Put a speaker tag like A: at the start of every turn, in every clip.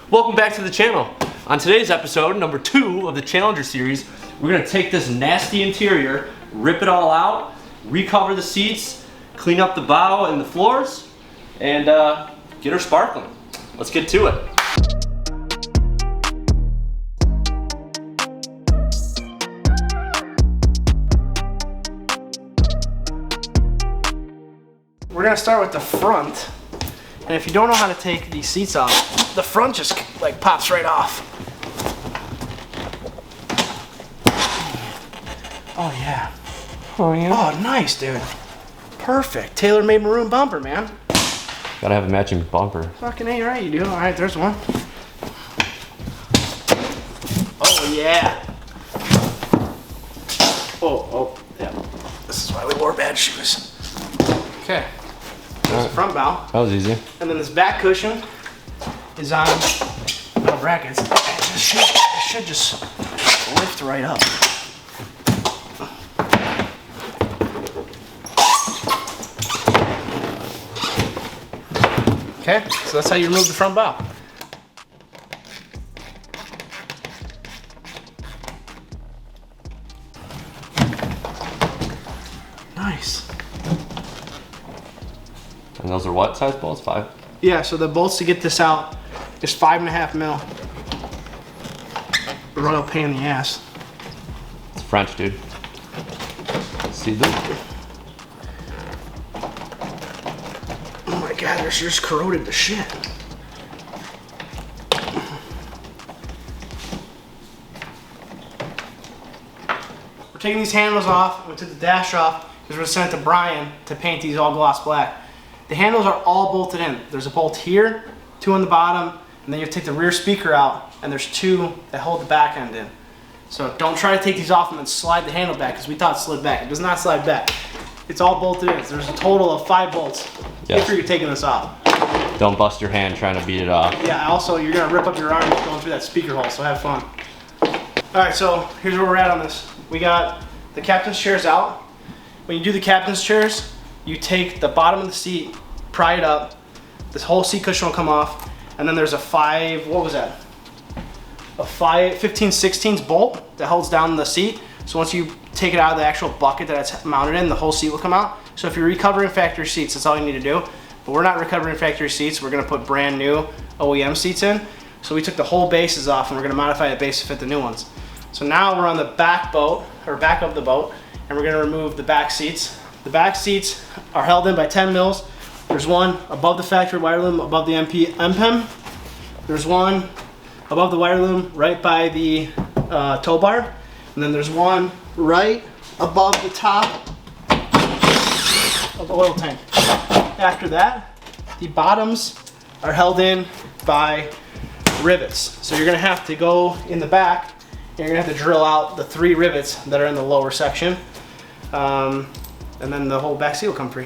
A: Welcome back to the channel. On today's episode, number 2 of the Challenger series, we're gonna take this nasty interior, rip it all out, recover the seats, clean up the bow and the floors, and get her sparkling. Let's get to it.
B: We're gonna start with the front, and if you don't know how to take these seats off, the front just like pops right off. Oh yeah.
A: Oh yeah.
B: Oh nice, dude. Perfect. Tailor-made maroon bumper, man.
A: Gotta have a matching bumper.
B: Fucking A, right? You do. All right, there's one. Oh yeah. Oh yeah. This is why we wore bad shoes. Okay. There's the front bow.
A: That was easy.
B: And then this back cushion is on metal brackets. It should just lift right up. Okay, so that's how you remove the front bow. Nice.
A: And those are what size bolts? 5?
B: Yeah, so the bolts to get this out is 5.5 mil. A royal pain in the ass.
A: It's French, dude. Seadoo.
B: Oh my god, they're just corroded to shit. We're taking these handles off. We took the dash off because we're going to send it to Brian to paint these all gloss black. The handles are all bolted in. There's a bolt here, 2 on the bottom, and then you take the rear speaker out, and there's 2 that hold the back end in. So don't try to take these off and then slide the handle back, because we thought it slid back. It does not slide back. It's all bolted in. There's a total of 5 bolts if you're taking this off.
A: Don't bust your hand trying to beat it off.
B: Yeah, also you're going to rip up your arm going through that speaker hole, so have fun. Alright, so here's where we're at on this. We got the captain's chairs out. When you do the captain's chairs, you take the bottom of the seat, pry it up, this whole seat cushion will come off, and then there's a 15/16 bolt that holds down the seat. So once you take it out of the actual bucket that it's mounted in, the whole seat will come out. So if you're recovering factory seats, that's all you need to do. But we're not recovering factory seats, we're gonna put brand new OEM seats in. So we took the whole bases off and we're gonna modify the base to fit the new ones. So now we're on the back boat, or back of the boat, and we're gonna remove the back seats. The back seats are held in by 10 mils. There's one above the factory wire loom, above the MPEM. There's one above the wire loom, right by the tow bar. And then there's one right above the top of the oil tank. After that, the bottoms are held in by rivets. So you're gonna have to go in the back, and you're gonna have to drill out the 3 rivets that are in the lower section. And then the whole back seat will come free.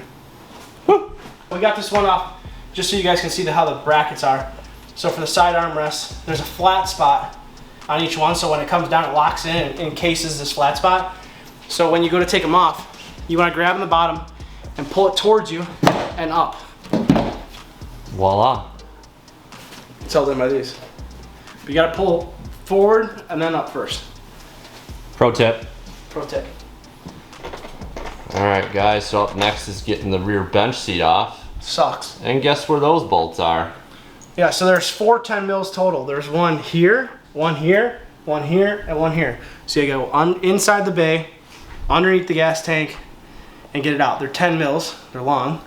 B: Woo! We got this one off just so you guys can see how the brackets are. So for the side armrests, there's a flat spot on each one, so when it comes down it locks in and encases this flat spot. So when you go to take them off, you want to grab on the bottom and pull it towards you and up.
A: Voila.
B: It's held in by these. But you got to pull forward and then up first.
A: Pro tip.
B: Pro tip.
A: Alright guys, so up next is getting the rear bench seat off.
B: Sucks.
A: And guess where those bolts are?
B: Yeah, so there's 4 10 mils total. There's one here, one here, one here, and one here. So you go inside the bay, underneath the gas tank, and get it out. They're 10 mils, they're long.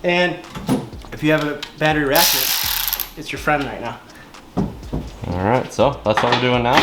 B: And if you have a battery ratchet, it's your friend right now.
A: Alright, so that's what we're doing now.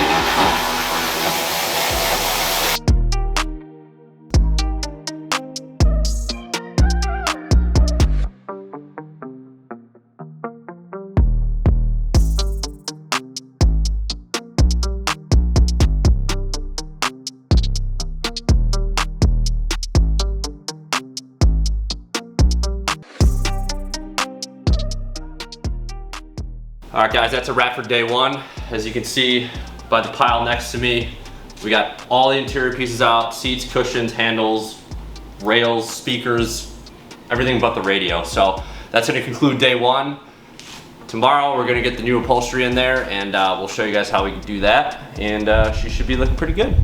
A: Alright guys, that's a wrap for day 1. As you can see by the pile next to me, we got all the interior pieces out, seats, cushions, handles, rails, speakers, everything but the radio. So that's gonna conclude day 1. Tomorrow we're gonna get the new upholstery in there, and we'll show you guys how we can do that. And she should be looking pretty good.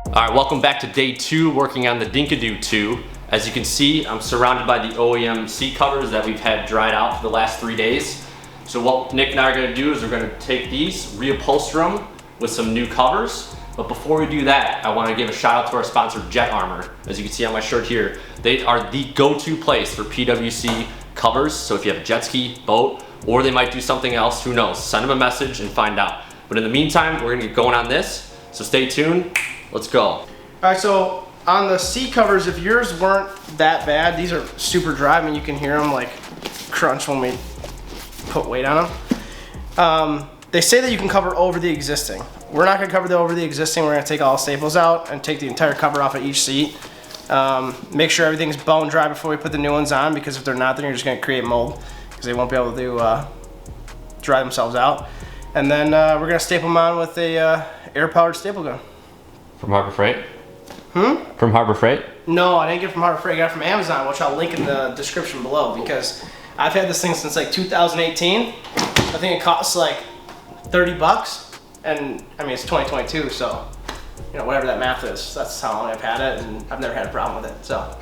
A: All right, welcome back to day 2 working on the Seadoo 2. As you can see, I'm surrounded by the OEM seat covers that we've had dried out for the last 3 days. So what Nick and I are gonna do is we're gonna take these, reupholster them with some new covers. But before we do that, I wanna give a shout out to our sponsor, Jet Armor. As you can see on my shirt here, they are the go-to place for PWC covers. So if you have a jet ski, boat, or they might do something else, who knows? Send them a message and find out. But in the meantime, we're gonna get going on this. So stay tuned. Let's go.
B: All right, so on the seat covers, if yours weren't that bad, these are super dry. I mean, you can hear them like crunch when we put weight on them. They say that you can cover over the existing. We're not gonna cover over the existing. We're gonna take all the staples out and take the entire cover off of each seat. Make sure everything's bone dry before we put the new ones on, because if they're not, then you're just gonna create mold because they won't be able to dry themselves out. And then we're gonna staple them on with a air-powered staple gun.
A: From Harbor Freight? From Harbor Freight?
B: No, I didn't get it from Harbor Freight. I got it from Amazon, which I'll link in the description below, because I've had this thing since like 2018. I think it costs like 30 bucks, and I mean, it's 2022, so you know, whatever that math is, that's how long I've had it, and I've never had a problem with it. So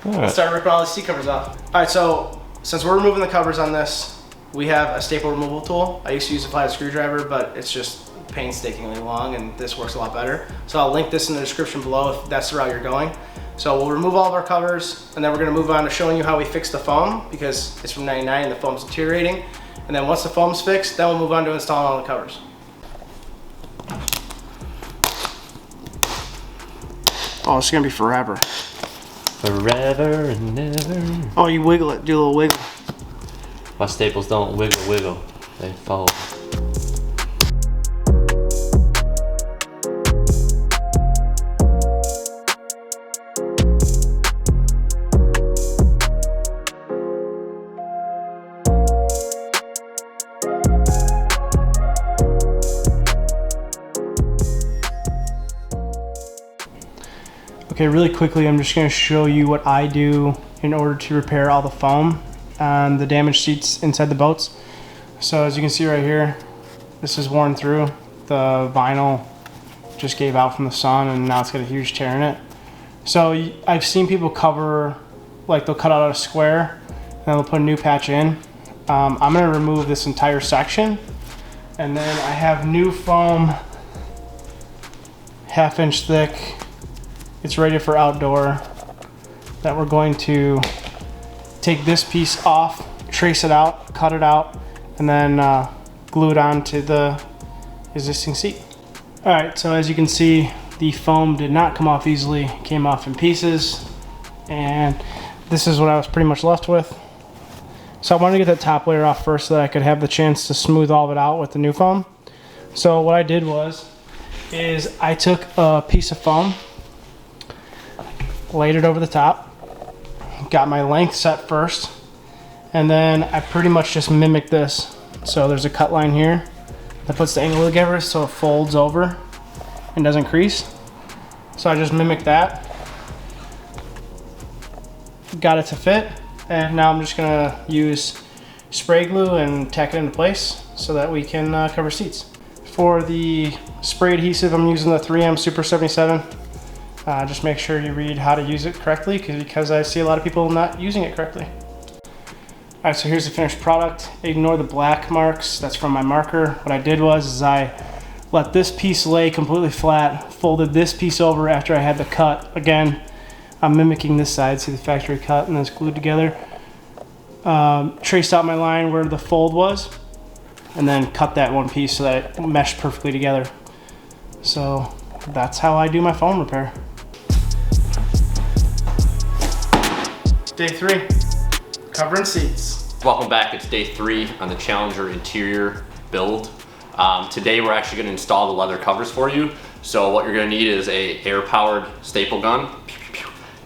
B: let's start ripping all these seat covers off. All right, so since we're removing the covers on this, we have a staple removal tool. I used to use a flathead screwdriver, but it's just painstakingly long, and this works a lot better. So I'll link this in the description below if that's the route you're going. So we'll remove all of our covers, and then we're gonna move on to showing you how we fix the foam, because it's from 99 and the foam's deteriorating. And then once the foam's fixed, then we'll move on to installing all the covers. Oh, it's gonna be forever.
A: Forever and ever.
B: Oh, you wiggle it, do a little wiggle.
A: My staples don't wiggle, they fold.
B: Okay, really quickly, I'm just gonna show you what I do in order to repair all the foam on the damaged seats inside the boats. So as you can see right here, this is worn through. The vinyl just gave out from the sun, and now it's got a huge tear in it. So I've seen people cover, like they'll cut out a square and they'll put a new patch in. I'm gonna remove this entire section, and then I have new foam, 1/2 inch thick. It's rated for outdoor, that we're going to take this piece off, trace it out, cut it out, and then glue it onto the existing seat. All right, so as you can see, the foam did not come off easily, it came off in pieces, and this is what I was pretty much left with. So I wanted to get that top layer off first so that I could have the chance to smooth all of it out with the new foam. So what I did is I took a piece of foam, laid it over the top, got my length set first, and then I pretty much just mimicked this. So there's a cut line here that puts the angle together so it folds over and doesn't crease. So I just mimicked that, got it to fit, and now I'm just gonna use spray glue and tack it into place so that we can cover seats. For the spray adhesive, I'm using the 3M Super 77. Just make sure you read how to use it correctly, because I see a lot of people not using it correctly. All right, so here's the finished product. Ignore the black marks, that's from my marker. What I did was I let this piece lay completely flat, folded this piece over after I had the cut. Again, I'm mimicking this side, see the factory cut, and then it's glued together. Traced out my line where the fold was, and then cut that one piece so that it meshed perfectly together. So that's how I do my foam repair. Day 3, covering seats.
A: Welcome back, it's day 3 on the Challenger interior build. Today we're actually going to install the leather covers for you. So what you're going to need is a air-powered staple gun,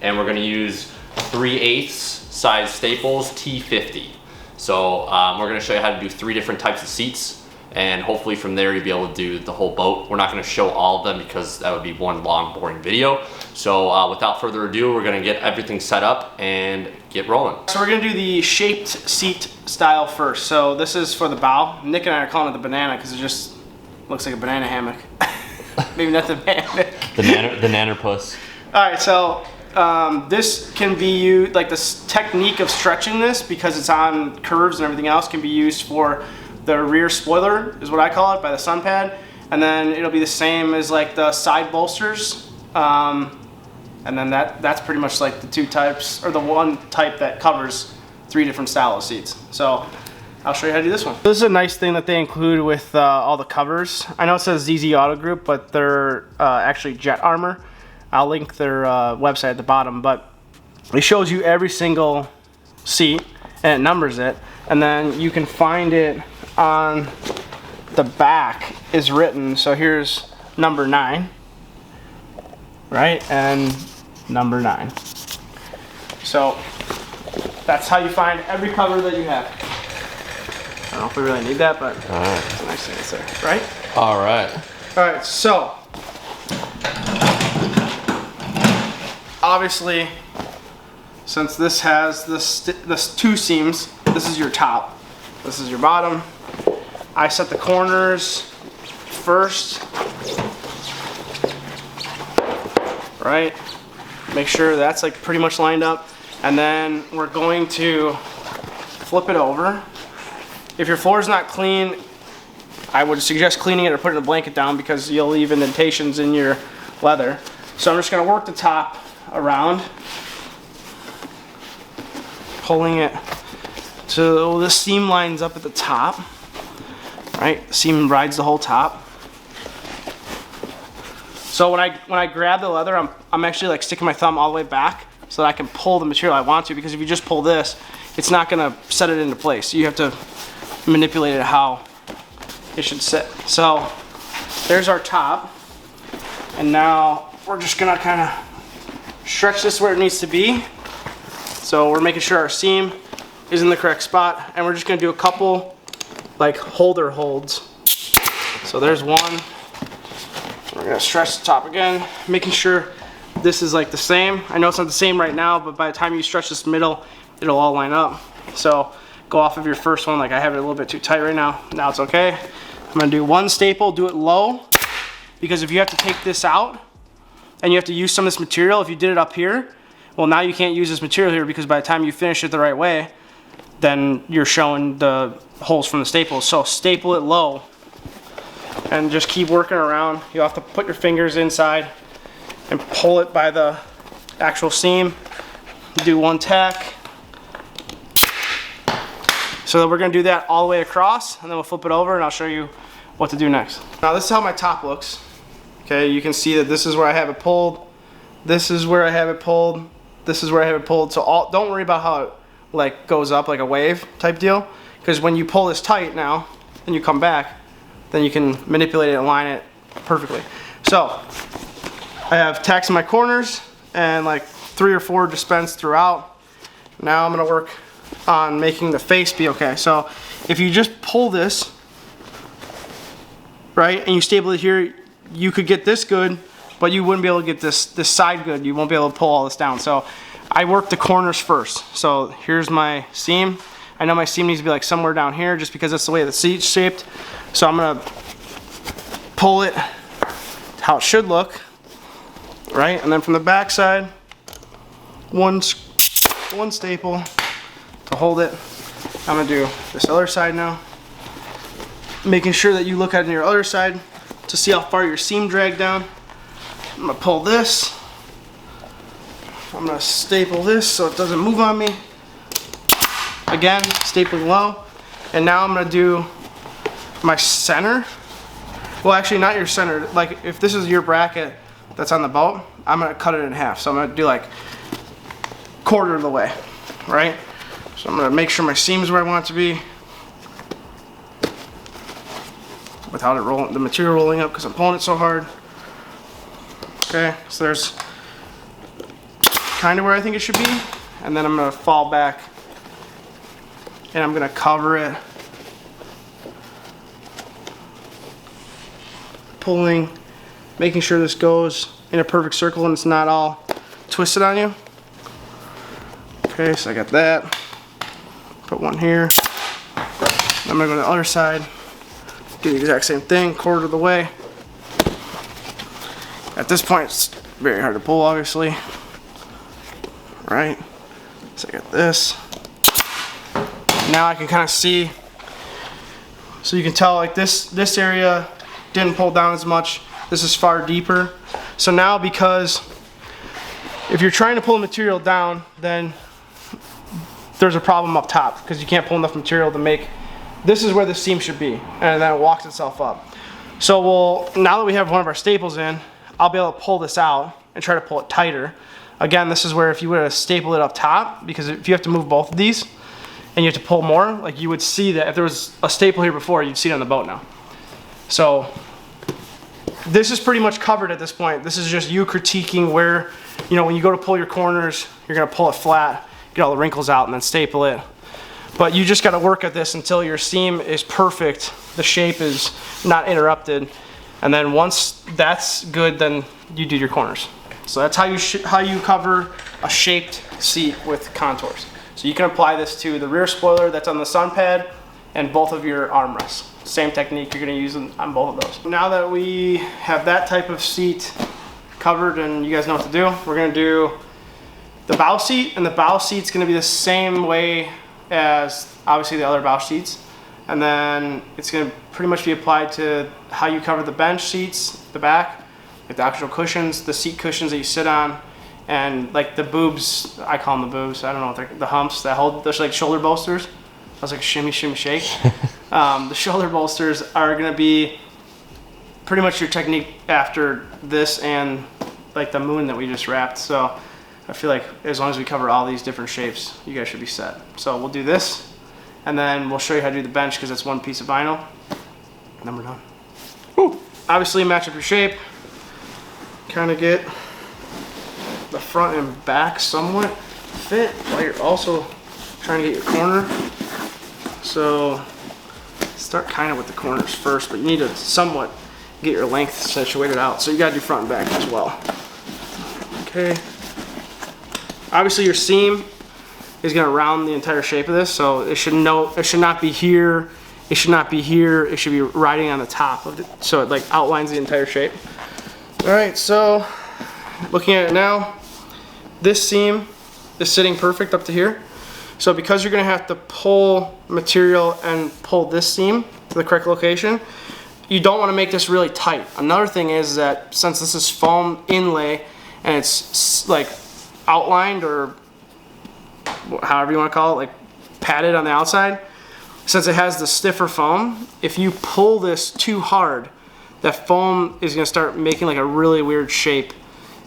A: and we're going to use 3/8 size staples T50. So we're going to show you how to do 3 different types of seats, and hopefully from there you'll be able to do the whole boat. We're not going to show all of them because that would be one long, boring video. So without further ado, we're going to get everything set up and get rolling.
B: So we're going to do the shaped seat style first. So this is for the bow. Nick and I are calling it the banana because it just looks like a banana hammock. Maybe not the hammock.
A: The nannerpuss.
B: All right, so this can be used, like this technique of stretching this, because it's on curves and everything else, can be used for the rear spoiler, is what I call it, by the sun pad. And then it'll be the same as like the side bolsters. And then that's pretty much like the 2 types, or the one type that covers 3 different style of seats. So I'll show you how to do this one. This is a nice thing that they include with all the covers. I know it says ZZ Auto Group, but they're actually Jet Armor. I'll link their website at the bottom, but it shows you every single seat and it numbers it, and then you can find it on the back is written. So here's number 9, right, and number 9. So that's how you find every cover that you have. I don't know if we really need that, but it's a nice thing to say, right?
A: All right.
B: All right, so obviously, since this has this 2 seams, this is your top, this is your bottom. I set the corners first, right? Make sure that's like pretty much lined up, and then we're going to flip it over. If your floor is not clean, I would suggest cleaning it or putting a blanket down because you'll leave indentations in your leather. So I'm just going to work the top around, pulling it so the seam lines up at the top, right? The seam rides the whole top. So when I grab the leather, I'm actually like sticking my thumb all the way back so that I can pull the material I want to, because if you just pull this, it's not going to set it into place. You have to manipulate it how it should sit. So there's our top, and now we're just gonna kind of stretch this where it needs to be. So we're making sure our seam is in the correct spot, and we're just gonna do a couple like holder holds. So there's one. We're gonna stretch the top again, making sure this is like the same. I know it's not the same right now, but by the time you stretch this middle, it'll all line up. So go off of your first one. Like I have it a little bit too tight right now. Now it's okay. I'm gonna do 1 staple, do it low, because if you have to take this out and you have to use some of this material, if you did it up here, well, now you can't use this material here, because by the time you finish it the right way, then you're showing the holes from the staples. So staple it low and just keep working around. You'll have to put your fingers inside and pull it by the actual seam. Do 1 tack. So we're gonna do that all the way across, and then we'll flip it over and I'll show you what to do next. Now this is how my top looks. Okay, you can see that this is where I have it pulled. This is where I have it pulled. This is where I have it pulled. So don't worry about how it like goes up like a wave type deal, because when you pull this tight now and you come back, then you can manipulate it and line it perfectly. So I have tacks in my corners and like 3 or 4 dispensed throughout. Now I'm gonna work on making the face be okay. So if you just pull this, right, and you staple it here, you could get this good, but you wouldn't be able to get this side good. You won't be able to pull all this down. So I work the corners first. So here's my seam. I know my seam needs to be like somewhere down here just because that's the way the seat's shaped. So I'm gonna pull it how it should look, right? And then from the back side, one staple to hold it. I'm gonna do this other side now, making sure that you look at your other side to see how far your seam dragged down. I'm gonna pull this. I'm gonna staple this so it doesn't move on me. Again, stapling low. And now I'm gonna do my center. Well, actually not your center. Like if this is your bracket that's on the boat, I'm gonna cut it in half. So I'm gonna do like 1/4 of the way, right? So So I'm gonna make sure my seam's where I want it to be without the material rolling up because I'm pulling it so hard. Okay, so there's kind of where I think it should be. And then I'm gonna fall back and I'm gonna cover it, pulling, making sure this goes in a perfect circle and it's not all twisted on you. Okay, so I got that. Put one here. I'm gonna go to the other side, do the exact same thing, quarter of the way. At this point, it's very hard to pull, obviously. Right? So I got this. Now I can kind of see, so you can tell like this area didn't pull down as much. This is far deeper. So now, because if you're trying to pull the material down, then there's a problem up top because you can't pull enough material to make, this is where the seam should be, and then it walks itself up. So now that we have one of our staples in, I'll be able to pull this out and try to pull it tighter. Again, this is where if you were to staple it up top, because if you have to move both of these and you have to pull more, like you would see that if there was a staple here before, you'd see it on the boat now. So this is pretty much covered at this point. This is just you critiquing where, you know, when you go to pull your corners, you're gonna pull it flat, get all the wrinkles out and then staple it. But you just gotta work at this until your seam is perfect, the shape is not interrupted. And then once that's good, then you do your corners. So that's how you cover a shaped seat with contours. So you can apply this to the rear spoiler that's on the sun pad and both of your armrests. Same technique you're gonna use on both of those. Now that we have that type of seat covered and you guys know what to do, we're gonna do the bow seat, and the bow seat's gonna be the same way as obviously the other bow seats. And then it's gonna pretty much be applied to how you cover the bench seats, the back, with the actual cushions, the seat cushions that you sit on, and like the boobs, I call them the boobs, I don't know what they're, the humps that hold, there's like shoulder bolsters. I was like shimmy, shimmy, shake. The shoulder bolsters are gonna be pretty much your technique after this and like the moon that we just wrapped. So I feel like as long as we cover all these different shapes, you guys should be set. So we'll do this, and then we'll show you how to do the bench because it's one piece of vinyl, and then we're done. Woo. Obviously match up your shape, kind of get the front and back somewhat fit while you're also trying to get your corner. So start kind of with the corners first, but you need to somewhat get your length situated out. So you gotta do front and back as well. Okay. Obviously your seam is gonna round the entire shape of this, so it should not be here, it should not be here, it should be riding on the top of it, so it like outlines the entire shape. All right, so looking at it now, this seam is sitting perfect up to here. So because you're gonna have to pull material and pull this seam to the correct location, you don't wanna make this really tight. Another thing is that since this is foam inlay and it's like outlined or however you wanna call it, like padded on the outside, since it has the stiffer foam, if you pull this too hard, that foam is gonna start making like a really weird shape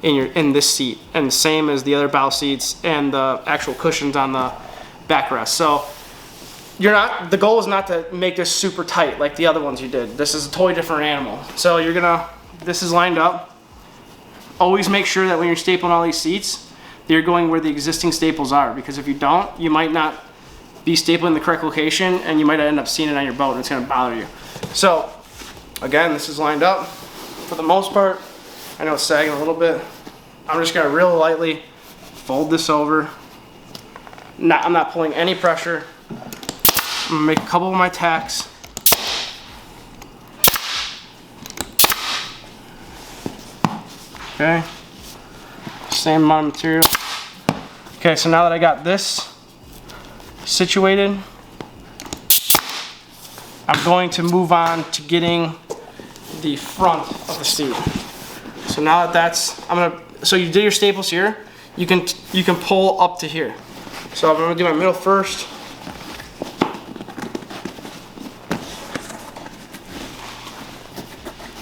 B: in this seat, and the same as the other bow seats and the actual cushions on the backrest. So the goal is not to make this super tight like the other ones you did. This is a totally different animal. So this is lined up. Always make sure that when you're stapling all these seats, you're going where the existing staples are, because if you don't, you might not be stapling the correct location and you might end up seeing it on your boat and it's gonna bother you. So again, this is lined up for the most part. I know it's sagging a little bit. I'm just gonna real lightly fold this over. I'm not pulling any pressure. I'm gonna make a couple of my tacks. Okay, same amount of material. Okay, so now that I got this situated, I'm going to move on to getting the front of the seat. So now that that's, so you did your staples here, you can pull up to here. So I'm gonna do my middle first.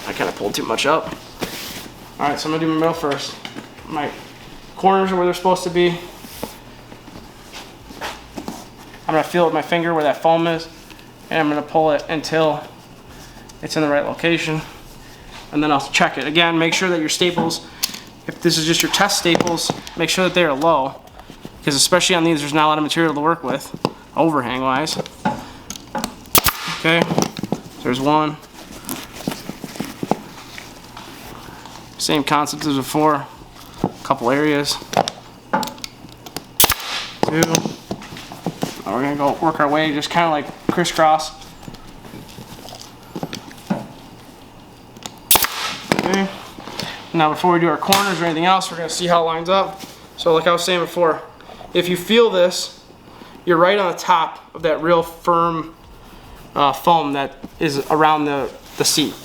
B: I kind of pulled too much up. All right, so I'm gonna do my middle first. My corners are where they're supposed to be. gonna feel with my finger where that foam is, and I'm gonna pull it until it's in the right location, and then I'll check it. Again, make sure that your staples, if this is just your test staples, make sure that they are low, because especially on these, there's not a lot of material to work with, overhang wise. Okay, there's one. Same concept as before, a couple areas. Two. Now we're gonna go work our way, just kind of like crisscross. Okay. Now before we do our corners or anything else, we're gonna see how it lines up. So like I was saying before, if you feel this, you're right on the top of that real firm foam that is around the seat.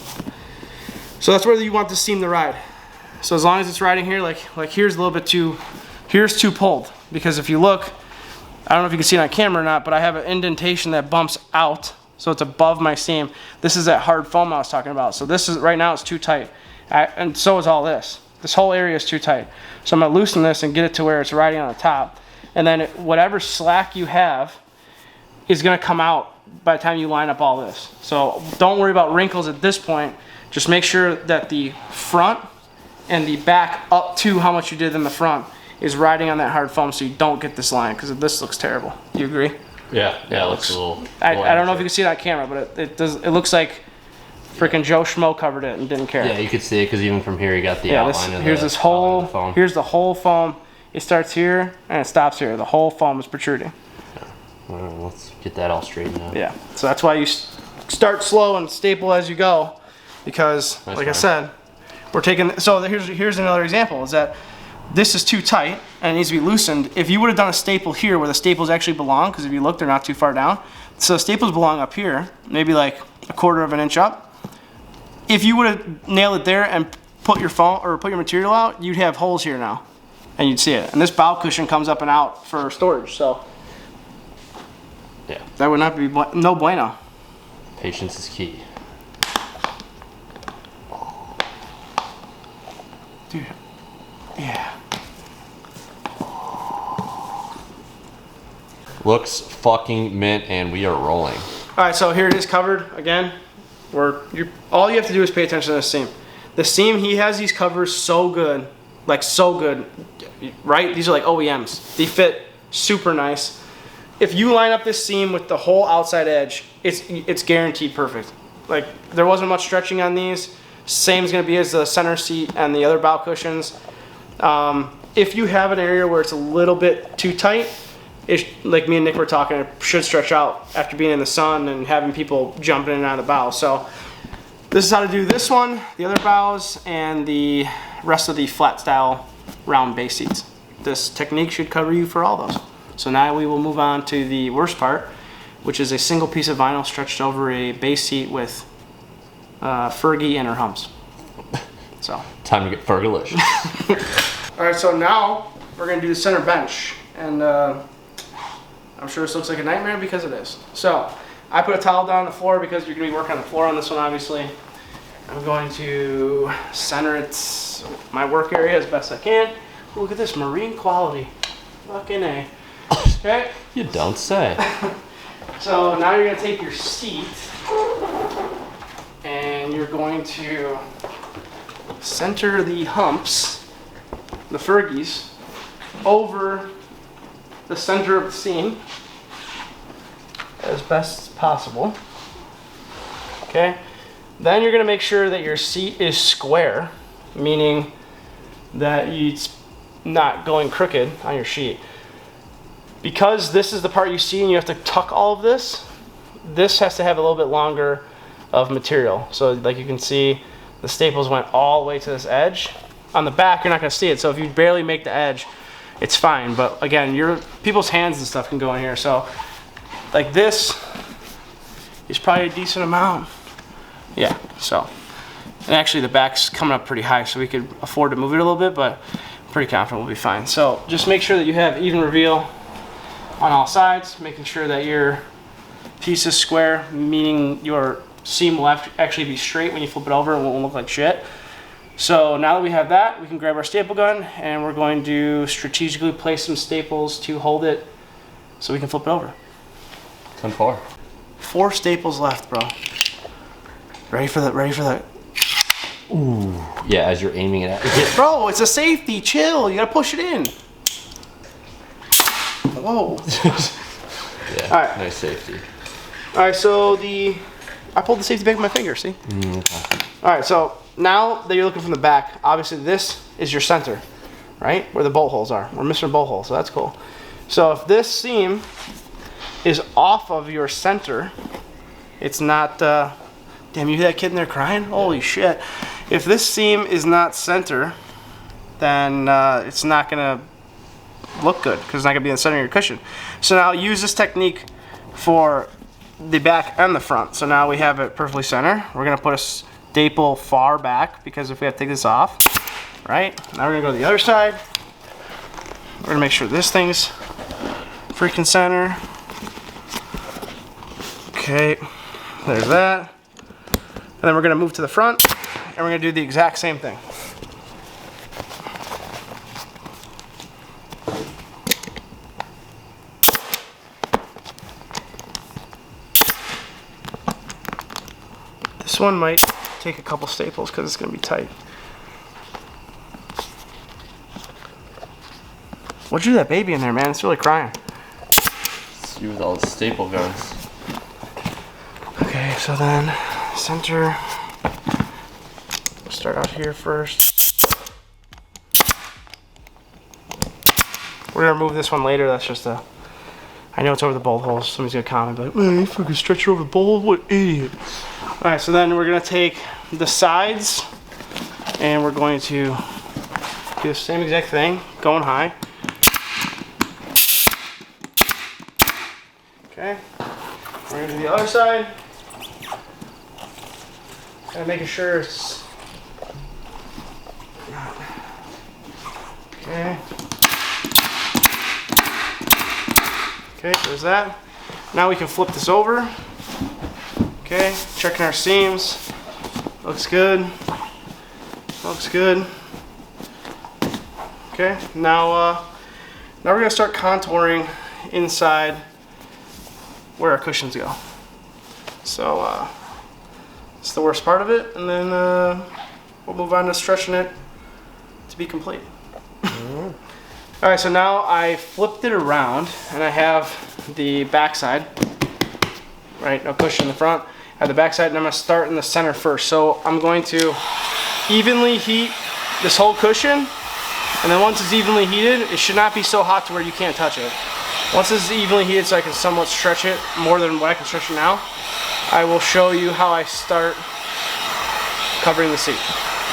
B: So that's where you want the seam to ride. So as long as it's riding here, like here's a little bit too, here's too pulled. Because if you look, I don't know if you can see it on camera or not, but I have an indentation that bumps out. So it's above my seam. This is that hard foam I was talking about. So this is, right now it's too tight. And so is all this. This whole area is too tight. So I'm gonna loosen this and get it to where it's riding on the top. And then whatever slack you have is gonna come out by the time you line up all this. So don't worry about wrinkles at this point. Just make sure that the front and the back up to how much you did in the front is riding on that hard foam, so you don't get this line, because this looks terrible. Do you agree?
A: Yeah, it looks a little.
B: I don't know if you can see it on camera, but it does. It looks like freaking Joe Schmo covered it and didn't care.
A: Yeah, you could see it because even from here you got the outline of
B: here's
A: the,
B: this whole
A: foam.
B: Here's the whole foam. It starts here and it stops here. The whole foam is protruding.
A: Well, let's get that all straightened out.
B: Yeah, so that's why you start slow and staple as you go, because like I said, we're taking. So here's another example, is that this is too tight and it needs to be loosened. If you would have done a staple here where the staples actually belong, because if you look, they're not too far down. So staples belong up here, maybe like a 1/4 of an inch up. If you would have nailed it there and put your foam or put your material out, you'd have holes here now, and you'd see it. And this bow cushion comes up and out for storage, so
A: yeah,
B: that would not be no bueno.
A: Patience is key.
B: Dude, yeah.
A: Looks fucking mint, and we are rolling.
B: All right, so here it is covered again. All you have to do is pay attention to the seam. The seam, he has these covers so good, like so good, right? These are like OEMs. They fit super nice. If you line up this seam with the whole outside edge, it's guaranteed perfect. Like, there wasn't much stretching on these. Same is gonna be as the center seat and the other bow cushions. If you have an area where it's a little bit too tight, it's like me and Nick were talking, it should stretch out after being in the sun and having people jumping in and out of the bow. So this is how to do this one, the other bows, and the rest of the flat style round base seats. This technique should cover you for all those. So now we will move on to the worst part, which is a single piece of vinyl stretched over a base seat with Fergie and her humps. So
A: time to get Fergalicious.
B: All right, so now we're gonna do the center bench, and I'm sure this looks like a nightmare because it is. So I put a towel down on the floor because you're gonna be working on the floor on this one, obviously. I'm going to center it, my work area, as best I can. Ooh, look at this marine quality, fucking A. Okay.
A: You don't say.
B: So now you're gonna take your seat and you're going to center the humps, the Fergies, over the center of the seam as best as possible. Okay. Then you're gonna make sure that your seat is square, meaning that it's not going crooked on your sheet. Because this is the part you see and you have to tuck all of this, this has to have a little bit longer of material. So like you can see, the staples went all the way to this edge. On the back, you're not gonna see it. So if you barely make the edge, it's fine. But again, people's hands and stuff can go in here. So like this is probably a decent amount. Yeah, so. And actually the back's coming up pretty high, so we could afford to move it a little bit, but I'm pretty confident we'll be fine. So just make sure that you have even reveal on all sides, making sure that your piece is square, meaning your seam will actually be straight when you flip it over and won't look like shit. So now that we have that, we can grab our staple gun and we're going to strategically place some staples to hold it so we can flip it over.
A: 10-4.
B: 4 staples left, bro. Ready for the.
A: Ooh. Yeah, as you're aiming it at.
B: Bro, it's a safety. Chill. You gotta push it in. Whoa.
A: Yeah.
B: All right.
A: Nice safety.
B: All right. So I pulled the safety back with my finger. See.
A: Okay.
B: All right. So now that you're looking from the back, obviously this is your center, right? Where the bolt holes are. We're missing a bolt hole, so that's cool. So if this seam is off of your center, it's not. Damn, you hear that kid in there crying? Holy shit. If this seam is not center, then it's not gonna look good because it's not gonna be in the center of your cushion. So now use this technique for the back and the front. So now we have it perfectly center. We're gonna put a staple far back because if we have to take this off, right? Now we're gonna go to the other side. We're gonna make sure this thing's freaking center. Okay, there's that. And then we're gonna move to the front and we're gonna do the exact same thing. This one might take a couple staples because it's gonna be tight. What'd you do to that baby in there, man? It's really crying.
A: It's you with all the staple guns.
B: Okay, so then center. Start out here first. We're gonna remove this one later. That's just a. I know it's over the bolt holes. Somebody's gonna comment like, "Man, you fucking stretch it over the bolt? What idiot!" All right, so then we're gonna take the sides, and we're going to do the same exact thing, going high. Okay. We're gonna do the other side. And making sure it's okay. Okay, there's that. Now we can flip this over. Okay, checking our seams. Looks good. Looks good. Okay, now we're gonna start contouring inside where our cushions go. So it's the worst part of it, and then we'll move on to stretching it to be complete. All right, so now I flipped it around, and I have the backside, right? No cushion in the front. I have the backside, and I'm gonna start in the center first. So I'm going to evenly heat this whole cushion, and then once it's evenly heated, it should not be so hot to where you can't touch it. Once it's evenly heated, so I can somewhat stretch it more than what I can stretch it now, I will show you how I start covering the seat.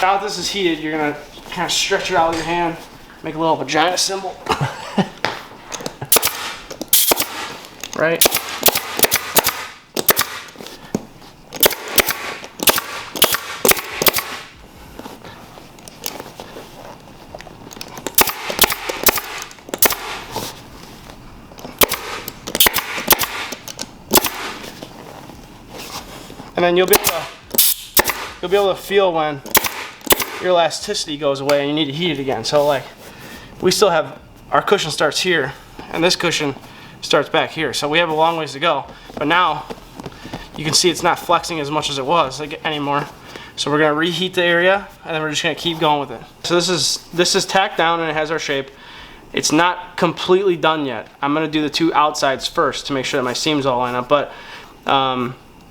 B: Now that this is heated, you're gonna kind of stretch it out with your hand, make a little vagina symbol. Right? And then you'll be able to feel when your elasticity goes away and you need to heat it again. So like, we still have, our cushion starts here and this cushion starts back here. So we have a long ways to go. But now you can see it's not flexing as much as it was anymore. So we're gonna reheat the area and then we're just gonna keep going with it. So this is tacked down and it has our shape. It's not completely done yet. I'm gonna do the 2 outsides first to make sure that my seams all line up. But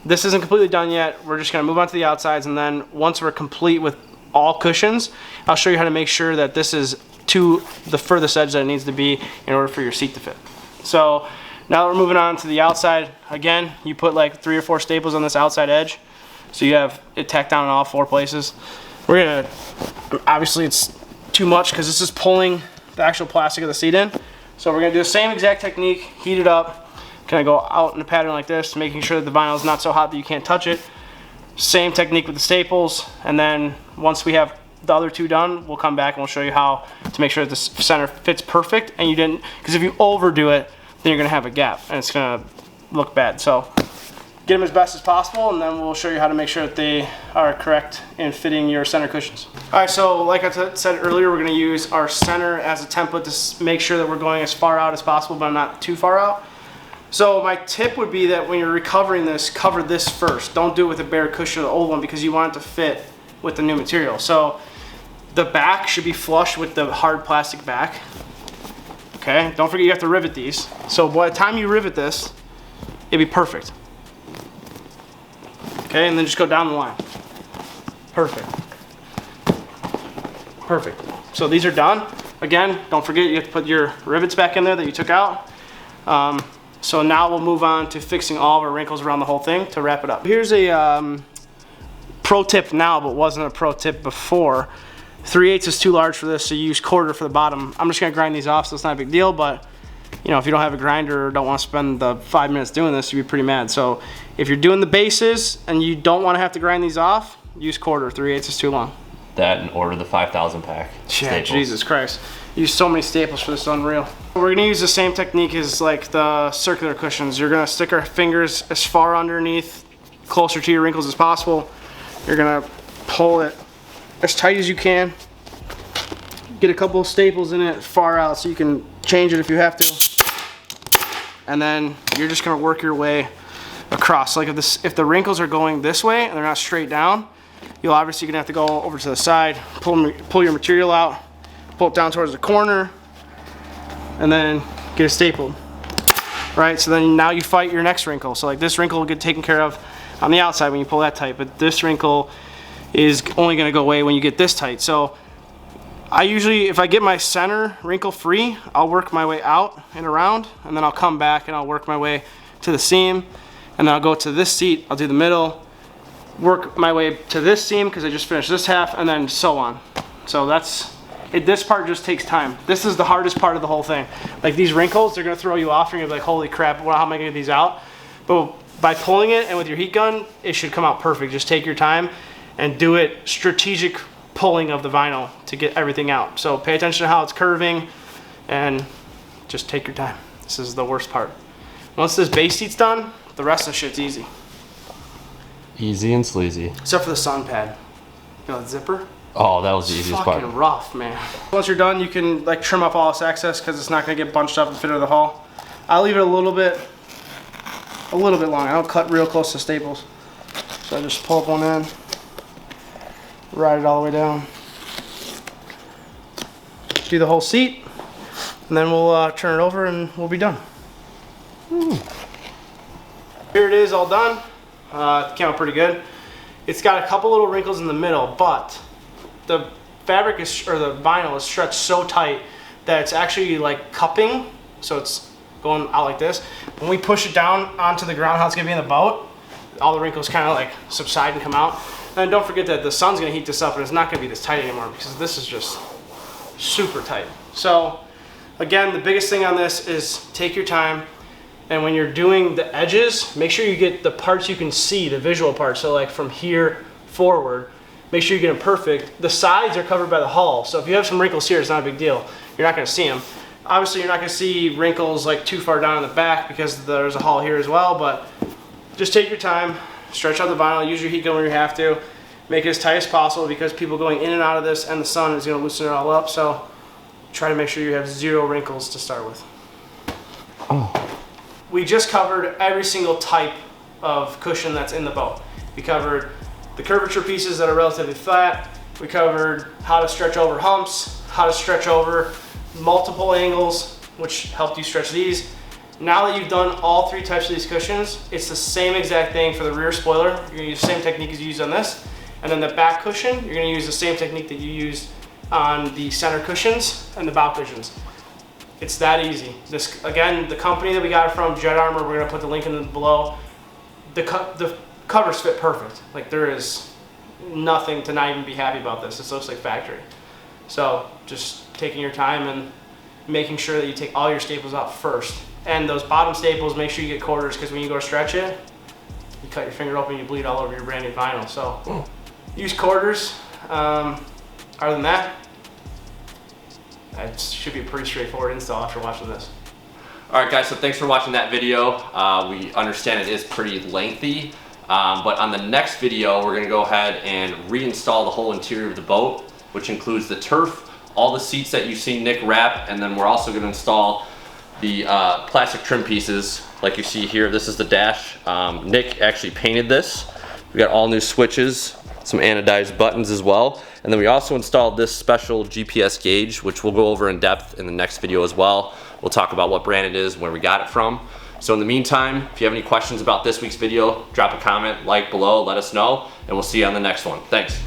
B: this isn't completely done yet. We're just gonna move on to the outsides, and then once we're complete with all cushions, I'll show you how to make sure that this is to the furthest edge that it needs to be in order for your seat to fit. So now that we're moving on to the outside, again, you put like 3 or 4 staples on this outside edge. So you have it tacked down in all 4 places. We're gonna, obviously it's too much because this is pulling the actual plastic of the seat in. So we're gonna do the same exact technique, heat it up, kind of go out in a pattern like this, making sure that the vinyl is not so hot that you can't touch it. Same technique with the staples, and then once we have the other 2 done, we'll come back and we'll show you how to make sure that the center fits perfect and you didn't, because if you overdo it, then you're gonna have a gap and it's gonna look bad. So get them as best as possible, and then we'll show you how to make sure that they are correct in fitting your center cushions. All right, so like I said earlier, we're gonna use our center as a template to make sure that we're going as far out as possible, but not too far out. So my tip would be that when you're recovering this, cover this first. Don't do it with a bare cushion of the old one because you want it to fit with the new material. So the back should be flush with the hard plastic back. Okay, don't forget you have to rivet these. So by the time you rivet this, it'd be perfect. Okay, and then just go down the line. Perfect. Perfect. So these are done. Again, don't forget you have to put your rivets back in there that you took out. So now we'll move on to fixing all of our wrinkles around the whole thing to wrap it up. Here's a pro tip now, but wasn't a pro tip before. 3/8 is too large for this, so you use 1/4 for the bottom. I'm just gonna grind these off, so it's not a big deal, but you know, if you don't have a grinder or don't want to spend the 5 minutes doing this, you'd be pretty mad. So if you're doing the bases and you don't want to have to grind these off, use 1/4. 3/8 is too long.
A: That and order the 5,000 pack.
B: Yeah,
A: staples.
B: Jesus Christ. Use so many staples for this, unreal. We're gonna use the same technique as like the circular cushions. You're gonna stick our fingers as far underneath, closer to your wrinkles as possible. You're gonna pull it as tight as you can. Get a couple of staples in it far out so you can change it if you have to. And then you're just gonna work your way across. Like if the wrinkles are going this way and they're not straight down, you'll obviously gonna have to go over to the side, pull your material out, pull it down towards the corner, and then get it stapled. Right, so then now you fight your next wrinkle. So like this wrinkle will get taken care of on the outside when you pull that tight, but this wrinkle is only gonna go away when you get this tight. So I usually, if I get my center wrinkle free, I'll work my way out and around, and then I'll come back and I'll work my way to the seam, and then I'll go to this seat, I'll do the middle, work my way to this seam because I just finished this half, and then so on. So that's it. This part just takes time. This is the hardest part of the whole thing. Like these wrinkles, they're gonna throw you off and you're like, holy crap, well, how am I gonna get these out? But by pulling it and with your heat gun, it should come out perfect. Just take your time and do it strategic pulling of the vinyl to get everything out. So pay attention to how it's curving and just take your time. This is the worst part. Once this base seat's done, the rest of the shit's easy.
A: Easy and sleazy.
B: Except for the sun pad. You know, the zipper?
A: Oh, that was the easiest part.
B: Fucking rough, man. Once you're done, you can like trim up all this excess because it's not gonna get bunched up and fit into the hull. I'll leave it a little bit long. I don't cut real close to staples. So I just pull up one end, ride it all the way down, do the whole seat, and then we'll turn it over and we'll be done. Here it is, all done. It came out pretty good. It's got a couple little wrinkles in the middle, but the fabric is, or the vinyl is stretched so tight that it's actually like cupping, so it's going out like this. When we push it down onto the ground, how it's gonna be in the boat, all the wrinkles kind of like subside and come out. And don't forget that the sun's gonna heat this up and it's not gonna be this tight anymore because this is just super tight. So again, the biggest thing on this is take your time, and when you're doing the edges, make sure you get the parts you can see, the visual parts. So like from here forward, make sure you get them perfect. The sides are covered by the hull, so if you have some wrinkles here, it's not a big deal. You're not gonna see them. Obviously, you're not gonna see wrinkles like too far down in the back because there's a hull here as well, but just take your time, stretch out the vinyl, use your heat gun when you have to, make it as tight as possible because people going in and out of this and the sun is gonna loosen it all up, so try to make sure you have 0 wrinkles to start with. Oh. We just covered every single type of cushion that's in the boat. We covered the curvature pieces that are relatively flat. We covered how to stretch over humps, how to stretch over multiple angles, which helped you stretch these. Now that you've done all 3 types of these cushions, it's the same exact thing for the rear spoiler. You're gonna use the same technique as you used on this. And then the back cushion, you're gonna use the same technique that you used on the center cushions and the bow cushions. It's that easy. This, again, the company that we got it from, Jet Armor, we're gonna put the link in the below. The covers fit perfect. Like there is nothing to not even be happy about this. It looks like factory. So just taking your time and making sure that you take all your staples out first. And those bottom staples, make sure you get quarters because when you go to stretch it, you cut your finger open, you bleed all over your brand new vinyl. So use quarters. Other than that, it should be a pretty straightforward install after watching this.
A: Alright guys, so thanks for watching that video. We understand it is pretty lengthy, but on the next video we're going to go ahead and reinstall the whole interior of the boat, which includes the turf, all the seats that you've seen Nick wrap, and then we're also going to install the plastic trim pieces, like you see here. This is the dash. Nick actually painted this. We got all new switches, some anodized buttons as well. And then we also installed this special GPS gauge, which we'll go over in depth in the next video as well. We'll talk about what brand it is, where we got it from. So in the meantime, if you have any questions about this week's video, drop a comment, like below, let us know, and we'll see you on the next one. Thanks.